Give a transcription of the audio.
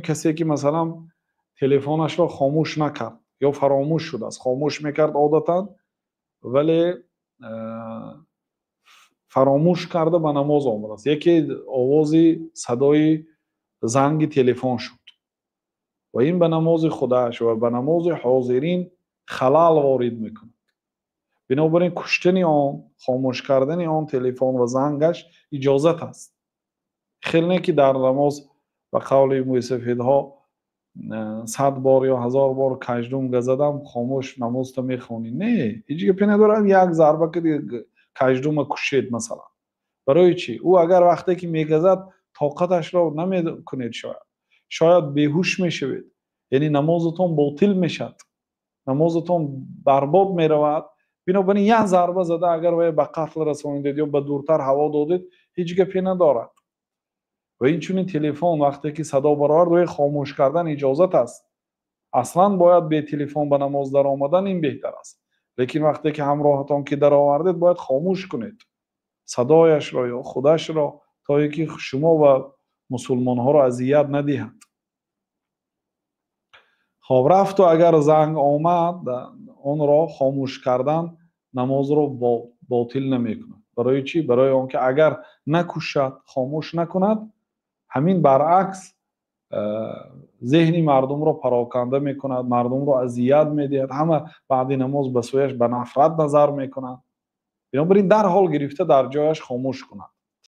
کسی که مثلا تلفنش را خاموش نکرد یا فراموش شده است، خاموش میکرد عادتا ولی فراموش کرده به نماز آمده است. یکی آوازی صدای زنگ تلفن شد و این به نماز خودش و به نماز حاضرین خلل وارد میکنه. بنابراین کشتن آن، خاموش کردن آن تلفن و زنگش اجازت است. خیلی نه که در نماز به قول موسفیدها 100 بار یا 1000 بار کجدوم گزدم خاموش نماز تو میخونی. نه، هیچ گپی نداره. یک ضربه که کجدوم کشید مثلا، برای چی؟ او اگر وقتی که میگزد طاقتش را نمیکنید، شاید بیهوش میشوید، یعنی نمازتون باطل میشد، نمازتون برباد میرود. بنابراین یک ضربه زده اگر وی به قتل رسانیدید یا به دورتر هوا دادید هیچ گپی ندارد. و این چون تلفن وقتی که صدا برآورد روی خاموش کردن اجازت است. اصلا باید به تلفن به نماز در آمدن این بهتر است. لیکن وقتی که همراهتان که در آوردید باید خاموش کنید صدایش را یا خودش را، تا اینکه شما و مسلمان ها را اذیت ندهند. خب رفت و اگر زنگ آمد اون را خاموش کردن نماز را باطل نمیکند. برای چی؟ برای آنکه اگر نکوشد، خاموش نکند، همین برعکس ذهنی مردم را پراکنده میکند، مردم را اذیت میدهد، همه بعد نماز به سویش به نفرت نظر میکنند. بنابراین در حال گرفته در جایش خاموش کند.